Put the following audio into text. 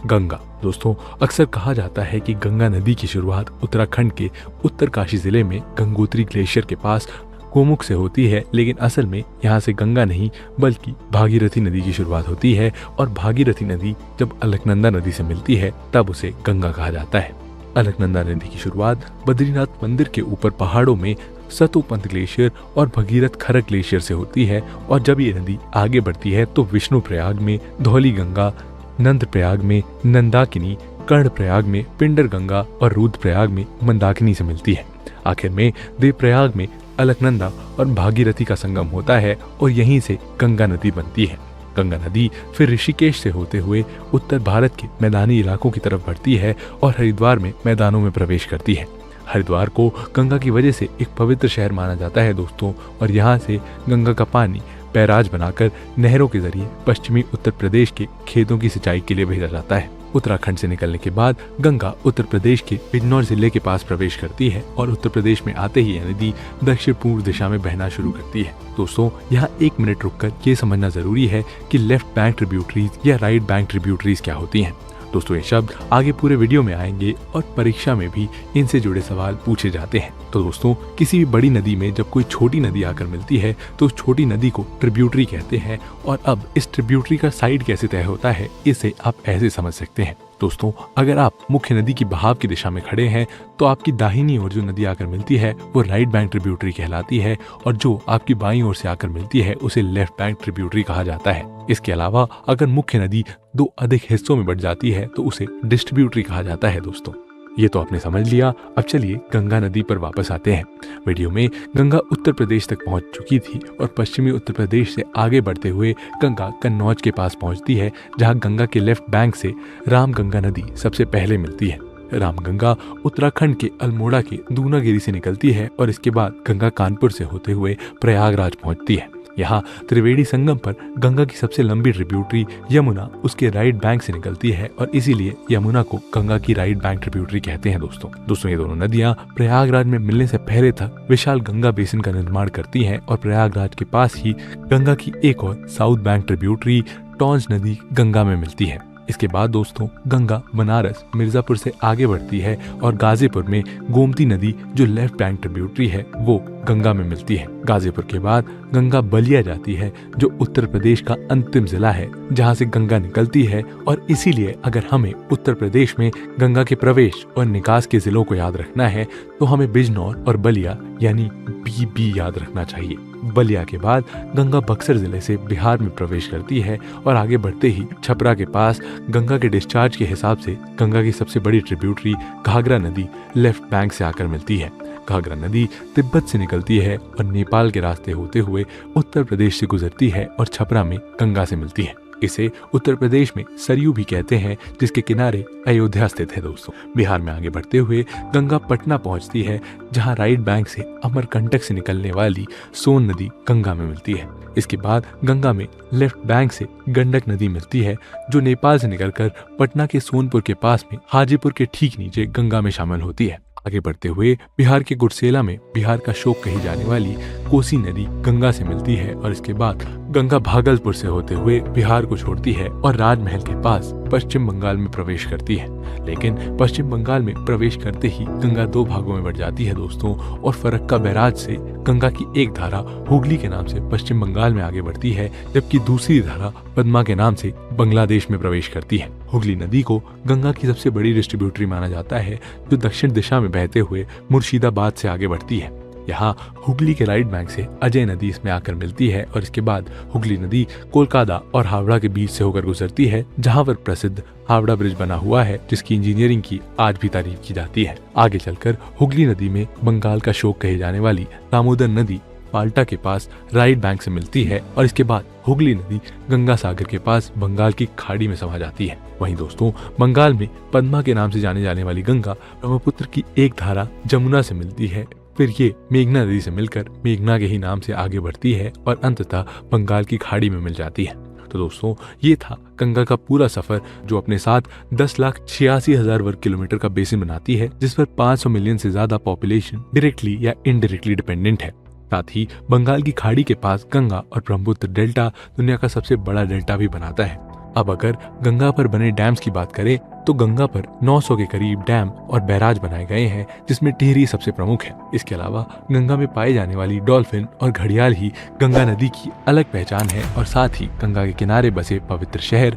गंगा। दोस्तों, अक्सर कहा जाता है कि गंगा नदी की शुरुआत उत्तराखंड के उत्तरकाशी जिले में गंगोत्री ग्लेशियर के पास गोमुख से होती है, लेकिन असल में यहाँ से गंगा नहीं बल्कि भागीरथी नदी की शुरुआत होती है और भागीरथी नदी जब अलकनंदा नदी से मिलती है तब उसे गंगा कहा जाता है। अलकनंदा नदी की शुरुआत बद्रीनाथ मंदिर के ऊपर पहाड़ों में सतोपंथ ग्लेशियर और भगीरथ खरक ग्लेशियर से होती है और जब ये नदी आगे बढ़ती है तो विष्णु प्रयाग में धौली गंगा, नंद प्रयाग में नंदाकिनी, कर्ण प्रयाग में पिंडर गंगा और रुद्र प्रयाग में मंदाकिनी से मिलती है। आखिर में देव प्रयाग में अलकनंदा और भागीरथी का संगम होता है और यहीं से गंगा नदी बनती है। गंगा नदी फिर ऋषिकेश से होते हुए उत्तर भारत के मैदानी इलाकों की तरफ बढ़ती है और हरिद्वार में मैदानों में प्रवेश करती है। हरिद्वार को गंगा की वजह से एक पवित्र शहर माना जाता है दोस्तों, और यहाँ से गंगा का पानी बैराज बनाकर नहरों के जरिए पश्चिमी उत्तर प्रदेश के खेतों की सिंचाई के लिए भेजा जाता है। उत्तराखंड से निकलने के बाद गंगा उत्तर प्रदेश के बिजनौर जिले के पास प्रवेश करती है और उत्तर प्रदेश में आते ही यह नदी दक्षिण पूर्व दिशा में बहना शुरू करती है। दोस्तों, यहाँ 1 मिनट रुककर ये समझना जरूरी है कि लेफ्ट बैंक ट्रिब्यूटरीज या राइट बैंक ट्रिब्यूटरीज क्या होती हैं। दोस्तों, ये शब्द आगे पूरे वीडियो में आएंगे और परीक्षा में भी इनसे जुड़े सवाल पूछे जाते हैं। तो दोस्तों, किसी भी बड़ी नदी में जब कोई छोटी नदी आकर मिलती है तो उस छोटी नदी को ट्रिब्यूटरी कहते हैं। और अब इस ट्रिब्यूटरी का साइड कैसे तय होता है इसे आप ऐसे समझ सकते हैं। दोस्तों, अगर आप मुख्य नदी की बहाव की दिशा में खड़े हैं तो आपकी दाहिनी ओर जो नदी आकर मिलती है वो राइट बैंक ट्रिब्यूटरी कहलाती है और जो आपकी बाईं ओर से आकर मिलती है उसे लेफ्ट बैंक ट्रिब्यूटरी कहा जाता है। इसके अलावा अगर मुख्य नदी 2 अधिक हिस्सों में बढ़ जाती है तो उसे डिस्ट्रीब्यूटरी कहा जाता है। दोस्तों, ये तो आपने समझ लिया। अब चलिए गंगा नदी पर वापस आते हैं। वीडियो में गंगा उत्तर प्रदेश तक पहुंच चुकी थी और पश्चिमी उत्तर प्रदेश से आगे बढ़ते हुए गंगा कन्नौज के पास पहुंचती है, जहां गंगा के लेफ्ट बैंक से रामगंगा नदी सबसे पहले मिलती है। रामगंगा उत्तराखंड के अल्मोड़ा के दूनागिरी से निकलती है और इसके बाद गंगा कानपुर से होते हुए प्रयागराज पहुंचती है। यहाँ त्रिवेणी संगम पर गंगा की सबसे लंबी ट्रिब्यूटरी यमुना उसके राइट बैंक से निकलती है और इसीलिए यमुना को गंगा की राइट बैंक ट्रिब्यूटरी कहते हैं। दोस्तों, ये दोनों नदियां प्रयागराज में मिलने से पहले तक विशाल गंगा बेसिन का निर्माण करती हैं और प्रयागराज के पास ही गंगा की एक और साउथ बैंक ट्रिब्यूटरी टॉन्ज नदी गंगा में मिलती है। इसके बाद दोस्तों, गंगा बनारस मिर्जापुर से आगे बढ़ती है और गाजीपुर में गोमती नदी जो लेफ्ट बैंक ट्रिब्यूटरी है वो गंगा में मिलती है। गाजीपुर के बाद गंगा बलिया जाती है जो उत्तर प्रदेश का अंतिम जिला है जहां से गंगा निकलती है और इसीलिए अगर हमें उत्तर प्रदेश में गंगा के प्रवेश और निकास के जिलों को याद रखना है तो हमें बिजनौर और बलिया यानी BB याद रखना चाहिए। बलिया के बाद गंगा बक्सर जिले से बिहार में प्रवेश करती है और आगे बढ़ते ही छपरा के पास गंगा के डिस्चार्ज के हिसाब से गंगा की सबसे बड़ी ट्रिब्यूटरी घाघरा नदी लेफ्ट बैंक से आकर मिलती है। घाघरा नदी तिब्बत से निकलती है और नेपाल के रास्ते होते हुए उत्तर प्रदेश से गुजरती है और छपरा में गंगा से मिलती है। इसे उत्तर प्रदेश में सरयू भी कहते हैं, जिसके किनारे अयोध्या स्थित है। दोस्तों, बिहार में आगे बढ़ते हुए गंगा पटना पहुंचती है, जहां राइट बैंक से अमरकंटक से निकलने वाली सोन नदी गंगा में मिलती है। इसके बाद गंगा में लेफ्ट बैंक से गंडक नदी मिलती है, जो नेपाल से निकलकर पटना के सोनपुर के पास में हाजीपुर के ठीक नीचे गंगा में शामिल होती है। आगे बढ़ते हुए बिहार के गुरसेला में बिहार का शोक कही जाने वाली कोसी नदी गंगा से मिलती है और इसके बाद गंगा भागलपुर से होते हुए बिहार को छोड़ती है और राजमहल के पास पश्चिम बंगाल में प्रवेश करती है। लेकिन पश्चिम बंगाल में प्रवेश करते ही गंगा 2 भागों में बढ़ जाती है दोस्तों, और फरक्का बैराज से गंगा की एक धारा हुगली के नाम से पश्चिम बंगाल में आगे बढ़ती है, जबकि दूसरी धारा पद्मा के नाम से बांग्लादेश में प्रवेश करती है। हुगली नदी को गंगा की सबसे बड़ी डिस्ट्रीब्यूटरी माना जाता है, जो दक्षिण दिशा में बहते हुए मुर्शिदाबाद से आगे बढ़ती है। यहाँ हुगली के राइट बैंक से अजय नदी इसमें आकर मिलती है और इसके बाद हुगली नदी कोलकाता और हावड़ा के बीच से होकर गुजरती है, जहाँ पर प्रसिद्ध हावड़ा ब्रिज बना हुआ है, जिसकी इंजीनियरिंग की आज भी तारीफ की जाती है। आगे चलकर हुगली नदी में बंगाल का शोक कही जाने वाली दामोदर नदी पाल्टा के पास राइट बैंक से मिलती है और इसके बाद हुगली नदी गंगा सागर के पास बंगाल की खाड़ी में समा जाती है। वहीं दोस्तों, बंगाल में पद्मा के नाम से जाने जाने वाली गंगा ब्रह्मपुत्र की एक धारा जमुना से मिलती है, फिर ये मेघना नदी से मिलकर मेघना के ही नाम से आगे बढ़ती है और अंततः बंगाल की खाड़ी में मिल जाती है। तो दोस्तों, ये था गंगा का पूरा सफर, जो अपने साथ 10,86,000 वर्ग किलोमीटर का बेसिन बनाती है, जिस पर 500 मिलियन से ज्यादा पॉपुलेशन डायरेक्टली या इनडायरेक्टली डिपेंडेंट है। साथ ही बंगाल की खाड़ी के पास गंगा और ब्रह्मपुत्र डेल्टा दुनिया का सबसे बड़ा डेल्टा भी बनाता है। अब अगर गंगा पर बने डैम्स की बात करें तो गंगा पर 900 के करीब डैम और बैराज बनाए गए हैं, जिसमें टिहरी सबसे प्रमुख है। इसके अलावा गंगा में पाई जाने वाली डॉल्फिन और घड़ियाल ही गंगा नदी की अलग पहचान है और साथ ही गंगा के किनारे बसे पवित्र शहर